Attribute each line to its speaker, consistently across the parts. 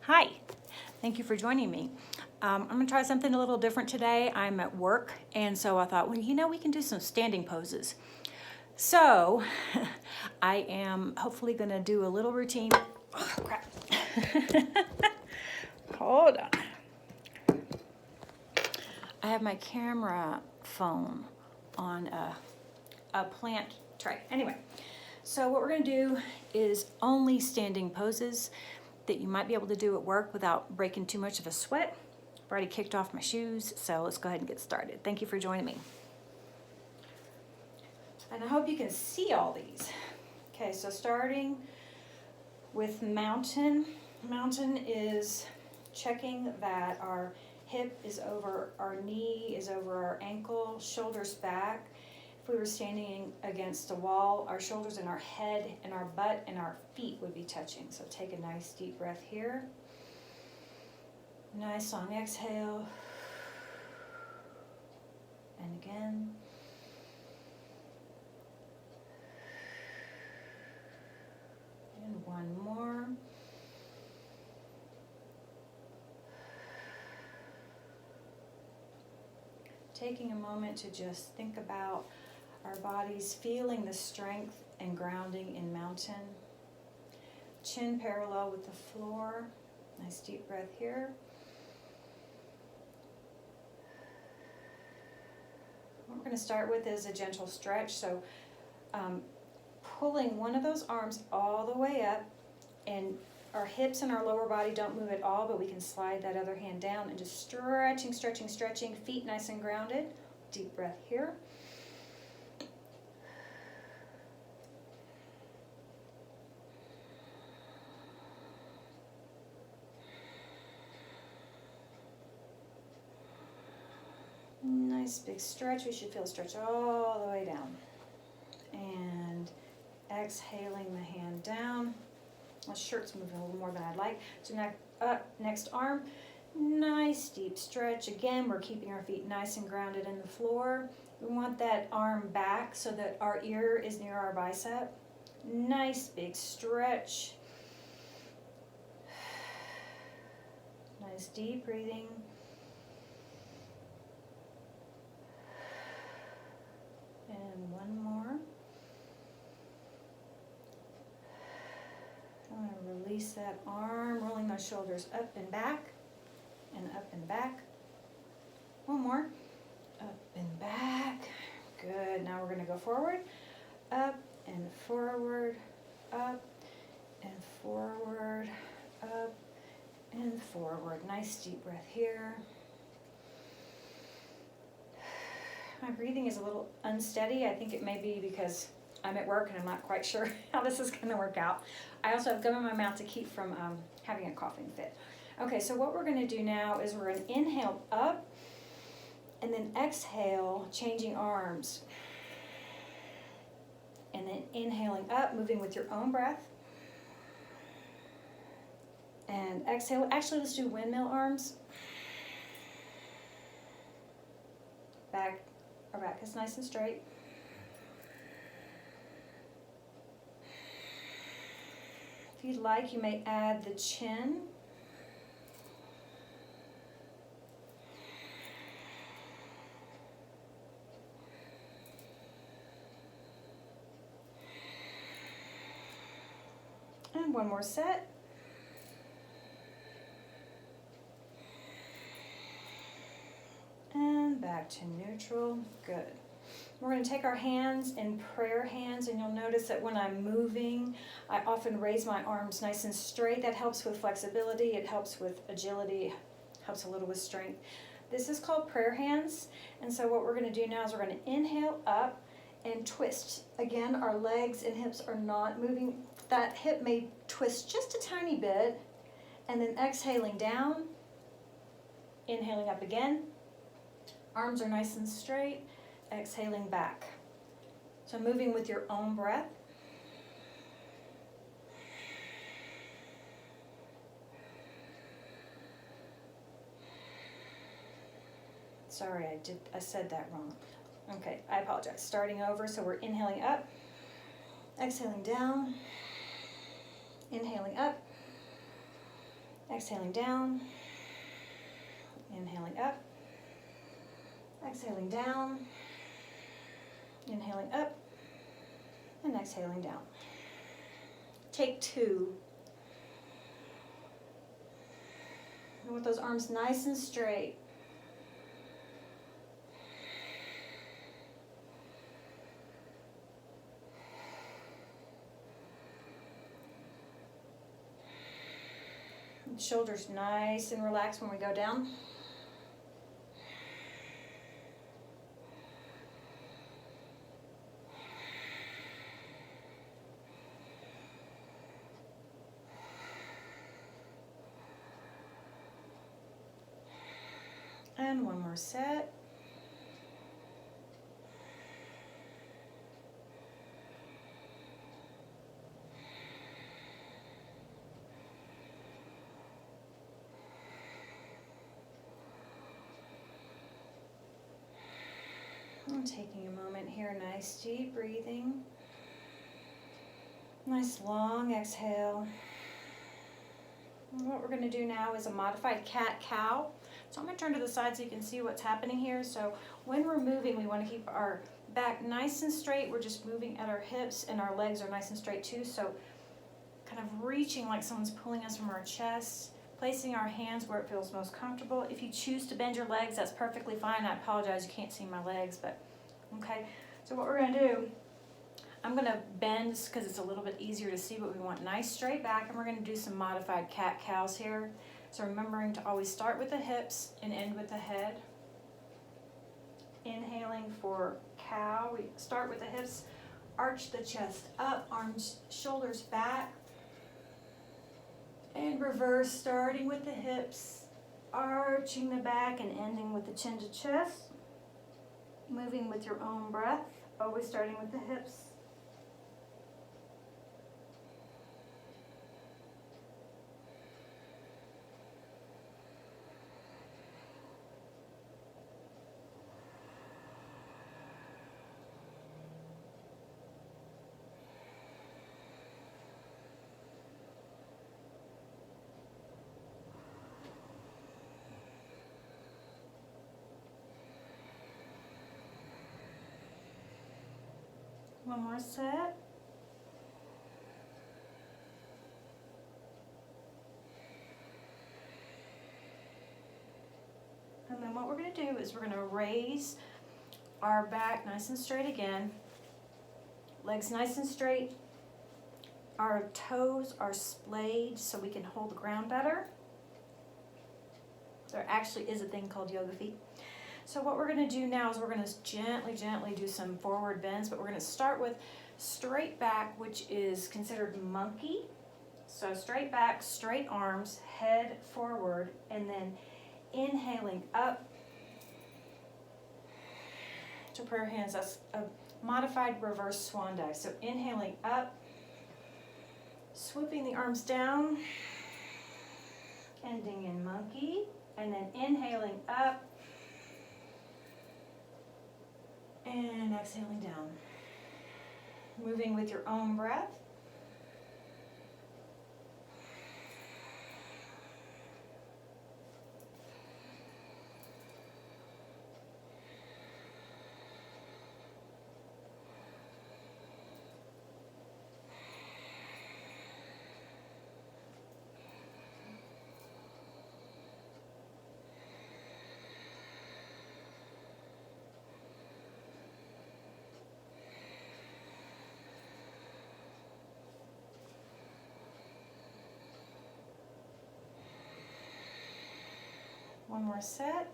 Speaker 1: Hi, thank you for joining me. I'm gonna try something a little different today. I'm at work, and so I thought, well, we can do some standing poses. So I am hopefully gonna do a little routine. Oh, crap. Hold on. I have my camera phone on a plant tray. Anyway, so what we're gonna do is only standing poses that you might be able to do at work without breaking too much of a sweat. I've already kicked off my shoes, so let's go ahead and get started. Thank you for joining me. And I hope you can see all these. Okay, so starting with mountain. Mountain is checking that our hip is over our knee, is over our ankle, shoulders back. If we were standing against a wall, our shoulders and our head and our butt and our feet would be touching. So take a nice deep breath here. Nice long exhale. And again. And one more. Taking a moment to just think about our bodies feeling the strength and grounding in mountain. Chin parallel with the floor. Nice deep breath here. What we're going to start with is a gentle stretch. So pulling one of those arms all the way up, and our hips and our lower body don't move at all, but we can slide that other hand down and just stretching, stretching, stretching. Feet nice and grounded. Deep breath here. Nice big stretch. We should feel a stretch all the way down. And exhaling the hand down. My shirt's moving a little more than I'd like. So next arm. Nice deep stretch. Again, we're keeping our feet nice and grounded in the floor. We want that arm back so that our ear is near our bicep. Nice big stretch. Nice deep breathing. And one more. I'm going to release that arm, rolling those shoulders up and back, and up and back. One more. Up and back. Good. Now we're going to go forward. Up and forward. Up and forward. Up and forward. Nice deep breath here. My breathing is a little unsteady. I think it may be because I'm at work and I'm not quite sure how this is going to work out. I also have gum in my mouth to keep from having a coughing fit. Okay, so what we're going to do now is we're going to inhale up and then exhale, changing arms. And then inhaling up, moving with your own breath. And exhale. Actually, let's do windmill arms. Back. Our back is nice and straight. If you'd like, you may add the chin. And one more set. And back to neutral. Good. We're going to take our hands in prayer hands, and you'll notice that when I'm moving, I often raise my arms nice and straight. That helps with flexibility. It helps with agility. Helps a little with strength. This is called prayer hands. And so what we're going to do now is we're going to inhale up and twist. Again, our legs and hips are not moving. That hip may twist just a tiny bit. And then exhaling down. Inhaling up again. Arms are nice and straight. Exhaling back. So moving with your own breath. Sorry, I said that wrong. Okay, I apologize. Starting over, so we're inhaling up, exhaling down, inhaling up, Exhaling down, inhaling up, exhaling down, inhaling up, and exhaling down. Take 2. And with those arms nice and straight. Shoulders nice and relaxed when we go down. And one more set. And taking a moment here, nice deep breathing. Nice long exhale. And what we're going to do now is a modified cat-cow. So I'm going to turn to the side so you can see what's happening here. So when we're moving, we want to keep our back nice and straight. We're just moving at our hips, and our legs are nice and straight too. So kind of reaching like someone's pulling us from our chest, placing our hands where it feels most comfortable. If you choose to bend your legs, that's perfectly fine. I apologize, you can't see my legs, but okay. So what we're going to do, I'm going to bend because it's a little bit easier to see, but we want nice straight back, and we're going to do some modified cat-cows here. So remembering to always start with the hips and end with the head. Inhaling for cow, we start with the hips, arch the chest up, arms, shoulders back. And reverse, starting with the hips, arching the back and ending with the chin to chest. Moving with your own breath, always starting with the hips. One more set. And then what we're going to do is we're going to raise our back nice and straight again. Legs nice and straight. Our toes are splayed so we can hold the ground better. There actually is a thing called yoga feet. So what we're going to do now is we're going to gently do some forward bends, but we're going to start with straight back, which is considered monkey. So straight back, straight arms, head forward, and then inhaling up to prayer hands. That's a modified reverse swan dive. So inhaling up, swooping the arms down, ending in monkey, and then inhaling up, and exhaling down. Moving with your own breath. One more set.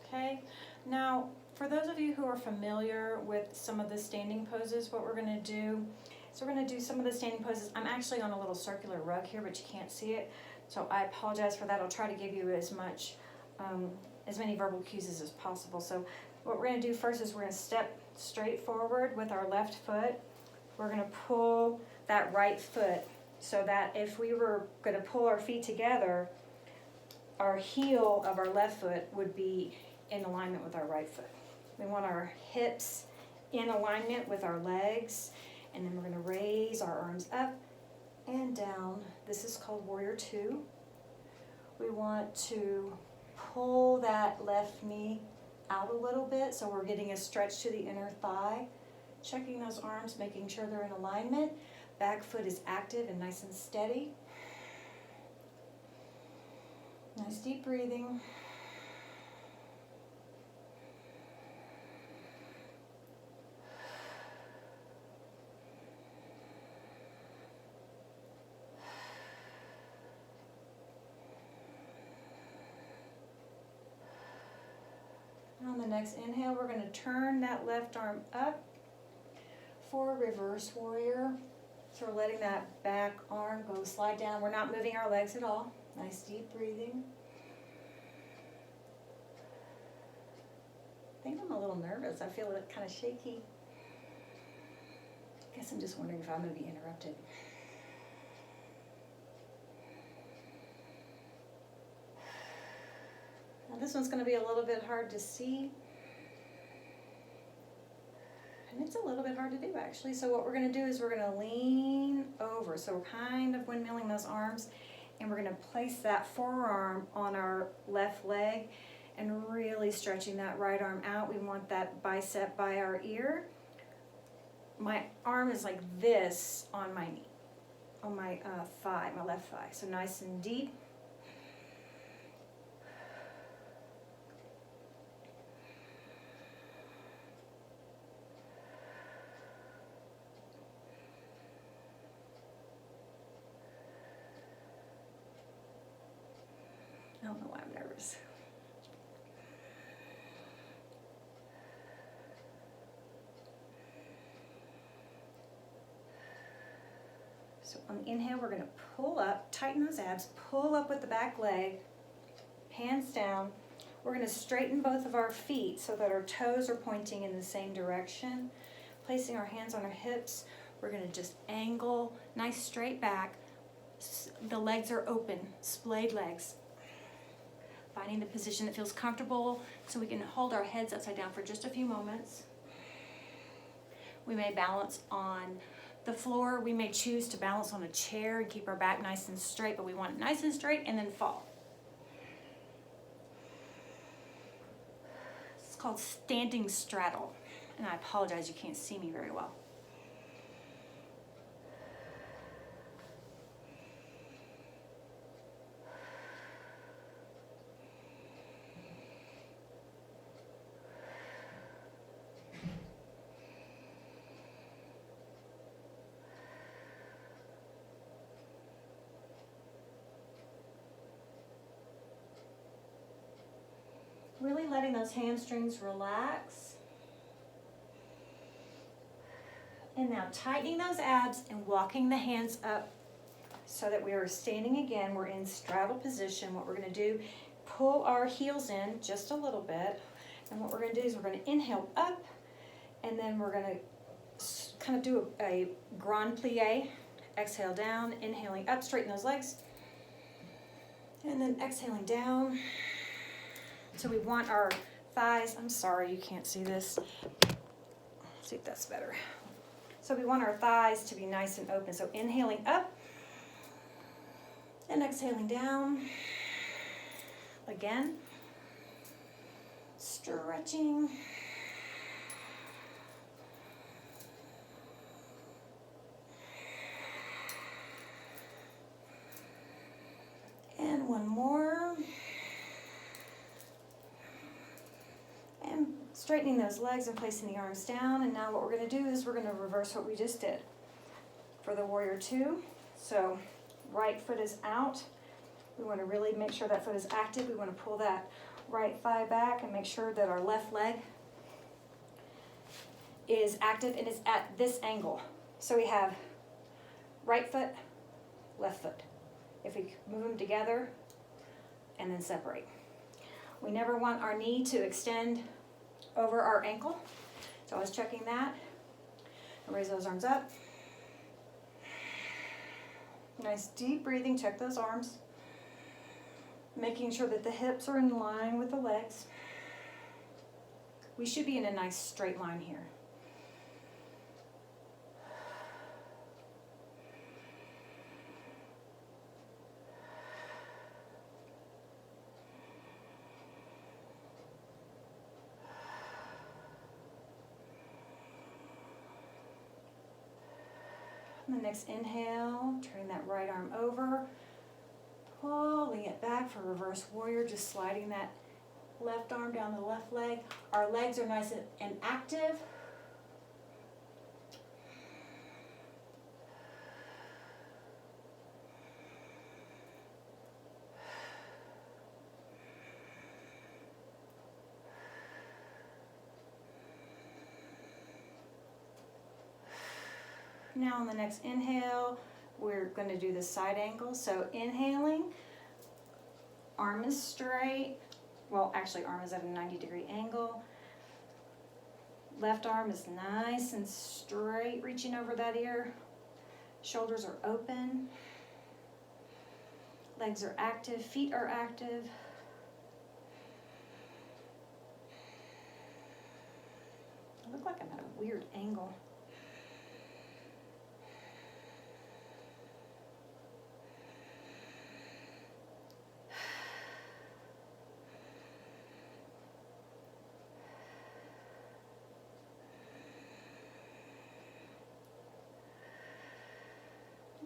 Speaker 1: Okay, now for those of you who are familiar with some of the standing poses, what we're going to do is we're going to do some of the standing poses. I'm actually on a little circular rug here, but you can't see it, so I apologize for that. I'll try to give you as many verbal cues as possible. So what we're going to do first is we're going to step straight forward with our left foot. We're going to pull that right foot so that if we were going to pull our feet together, our heel of our left foot would be in alignment with our right foot. We want our hips in alignment with our legs, and then we're going to raise our arms up and down. This is called Warrior Two. We want to pull that left knee out a little bit, so we're getting a stretch to the inner thigh. Checking those arms, making sure they're in alignment. Back foot is active and nice and steady. Nice deep breathing. On the next inhale, we're going to turn that left arm up for a reverse warrior. So we're letting that back arm go slide down. We're not moving our legs at all. Nice deep breathing. I think I'm a little nervous. I feel kind of shaky. I guess I'm just wondering if I'm going to be interrupted. Now this one's going to be a little bit hard to see. And it's a little bit hard to do actually. So what we're going to do is we're going to lean over. So we're kind of windmilling those arms, and we're going to place that forearm on our left leg and really stretching that right arm out. We want that bicep by our ear. My arm is like this on my knee, on my thigh, my left thigh. So nice and deep. I don't know why I'm nervous. So on the inhale, we're going to pull up, tighten those abs, pull up with the back leg, hands down. We're going to straighten both of our feet so that our toes are pointing in the same direction. Placing our hands on our hips, we're going to just angle, nice straight back. The legs are open, splayed legs. Finding the position that feels comfortable so we can hold our heads upside down for just a few moments. We may balance on the floor. We may choose to balance on a chair and keep our back nice and straight, but we want it nice and straight and then fall. It's called standing straddle, and I apologize you can't see me very well. Really letting those hamstrings relax. And now tightening those abs and walking the hands up so that we are standing again. We're in straddle position. What we're going to do, pull our heels in just a little bit. And what we're going to do is we're going to inhale up, and then we're going to kind of do a grand plie. Exhale down, inhaling up, straighten those legs. And then exhaling down. So we want our thighs, I'm sorry you can't see this. Let's see if that's better. So we want our thighs to be nice and open. So inhaling up and exhaling down. Again, stretching. And one more. And straightening those legs and placing the arms down. And now what we're going to do is we're going to reverse what we just did for the Warrior Two. So right foot is out. We want to really make sure that foot is active. We want to pull that right thigh back and make sure that our left leg is active and is at this angle. So we have right foot, left foot. If we move them together and then separate. We never want our knee to extend over our ankle. So I was checking that. And raise those arms up. Nice deep breathing, check those arms. Making sure that the hips are in line with the legs. We should be in a nice straight line here. On the next inhale, turning that right arm over, pulling it back for reverse warrior, just sliding that left arm down the left leg. Our legs are nice and active. Now on the next inhale, we're going to do the side angle. So inhaling, arm is straight. Well, actually arm is at a 90-degree angle. Left arm is nice and straight, reaching over that ear. Shoulders are open. Legs are active, feet are active. I look like I'm at a weird angle.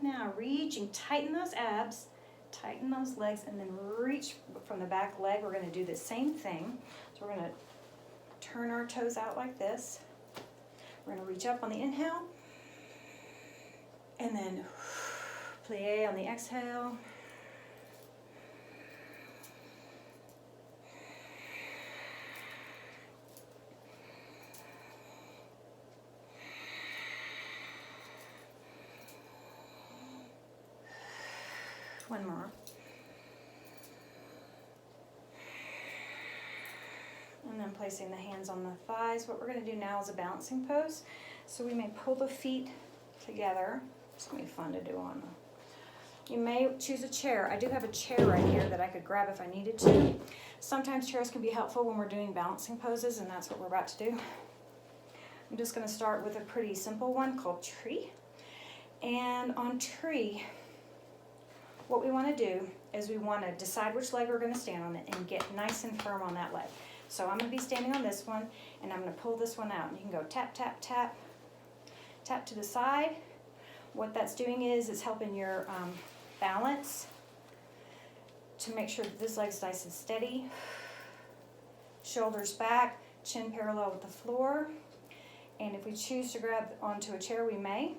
Speaker 1: Now reach and tighten those abs, tighten those legs, and then reach from the back leg. We're going to do the same thing. So we're going to turn our toes out like this. We're going to reach up on the inhale, and then plie on the exhale. One more. And then placing the hands on the thighs. What we're going to do now is a balancing pose. So we may pull the feet together. It's going to be fun to do on them. You may choose a chair. I do have a chair right here that I could grab if I needed to. Sometimes chairs can be helpful when we're doing balancing poses, and that's what we're about to do. I'm just going to start with a pretty simple one called tree. And on tree, what we want to do is we want to decide which leg we're going to stand on and get nice and firm on that leg. So I'm going to be standing on this one, and I'm going to pull this one out. And you can go tap, tap, tap, tap to the side. What that's doing is it's helping your balance to make sure that this leg's nice and steady. Shoulders back, chin parallel with the floor. And if we choose to grab onto a chair, we may.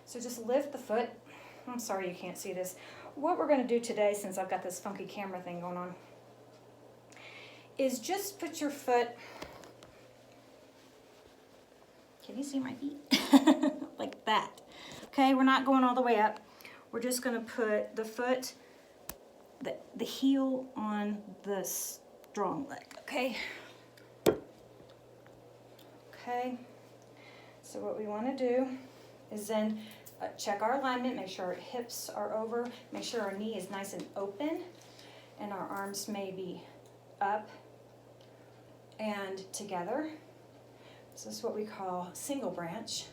Speaker 1: So just lift the foot. I'm sorry you can't see this. What we're going to do today, since I've got this funky camera thing going on, is just put your foot, can you see my feet? Like that. Okay, we're not going all the way up. We're just going to put the foot, the heel on the strong leg, okay? Okay, so what we want to do is then check our alignment, make sure our hips are over, make sure our knee is nice and open, and our arms may be up and together. So this is what we call single branch.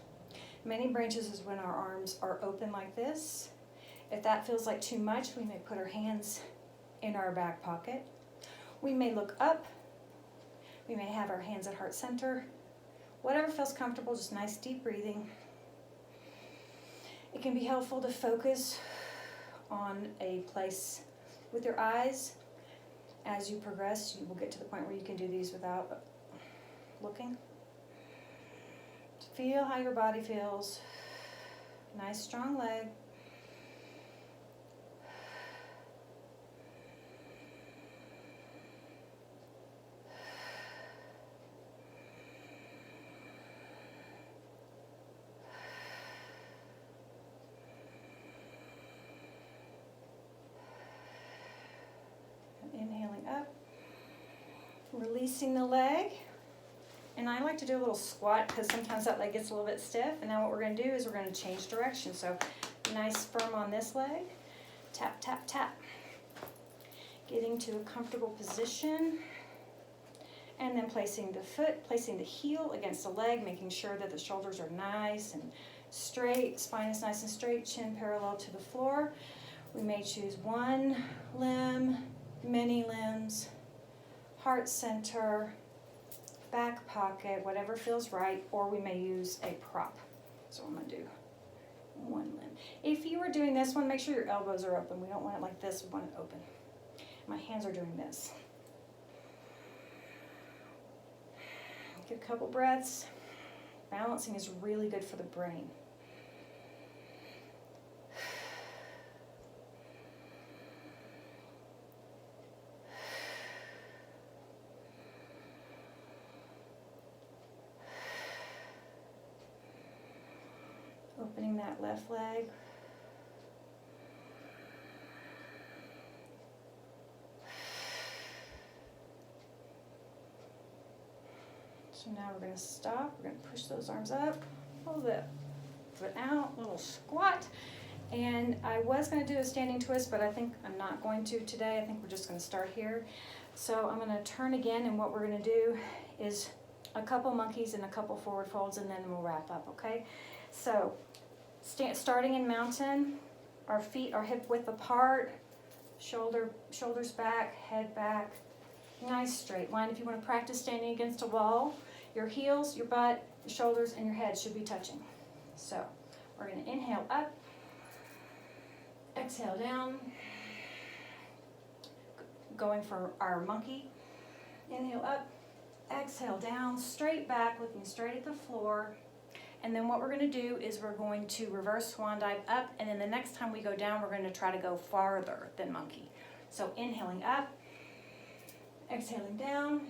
Speaker 1: Many branches is when our arms are open like this. If that feels like too much, we may put our hands in our back pocket. We may look up. We may have our hands at heart center. Whatever feels comfortable, just nice deep breathing. It can be helpful to focus on a place with your eyes. As you progress, you will get to the point where you can do these without looking. Feel how your body feels. Nice strong leg. Inhaling up, releasing the leg. And I like to do a little squat because sometimes that leg gets a little bit stiff. And now what we're going to do is we're going to change direction. So nice firm on this leg. Tap, tap, tap. Getting to a comfortable position. And then then placing the heel against the leg, making sure that the shoulders are nice and straight, spine is nice and straight, chin parallel to the floor. We may choose one limb, many limbs, heart center, back pocket, whatever feels right, or we may use a prop. So I'm gonna do one limb. If you were doing this one, make sure your elbows are open. We don't want it like this, we want it open. My hands are doing this. Get a couple breaths. Balancing is really good for the brain. Opening that left leg. So now we're going to stop. We're going to push those arms up, pull the foot out, little squat. And I was going to do a standing twist, but I think I'm not going to today. I think we're just going to start here. So I'm going to turn again, and what we're going to do is a couple monkeys and a couple forward folds, and then we'll wrap up, okay? So starting in mountain, our feet are hip width apart, shoulders back, head back, nice straight line. If you want to practice standing against a wall, your heels, your butt, your shoulders, and your head should be touching. So we're going to inhale up, exhale down, going for our monkey. Inhale up, exhale down, straight back, looking straight at the floor. And then what we're going to do is we're going to reverse swan dive up, and then the next time we go down, we're going to try to go farther than monkey. So inhaling up, exhaling down,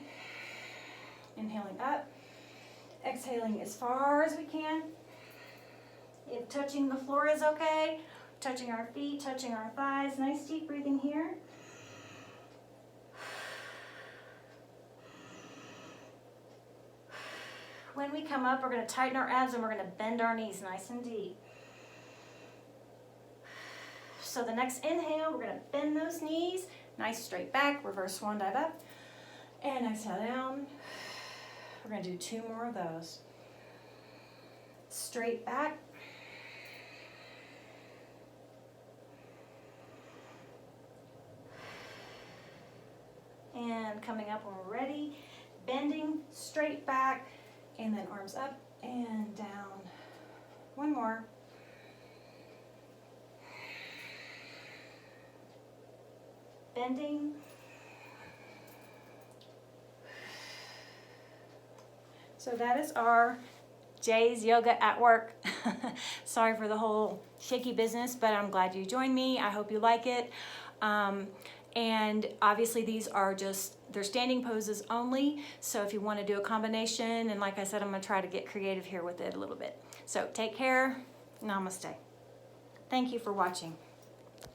Speaker 1: inhaling up, exhaling as far as we can. If touching the floor is okay, touching our feet, touching our thighs, nice deep breathing here. When we come up, we're going to tighten our abs and we're going to bend our knees nice and deep. So the next inhale, we're going to bend those knees, nice straight back, reverse swan dive up, and exhale down. We're going to do 2 more of those. Straight back. And coming up when we're ready, bending straight back, and then arms up and down. One more. Bending. So that is our Jay's Yoga at Work. Sorry for the whole shaky business, but I'm glad you joined me. I hope you like it. And obviously these are they're standing poses only. So if you want to do a combination, and like I said, I'm going to try to get creative here with it a little bit. So take care. Namaste. Thank you for watching.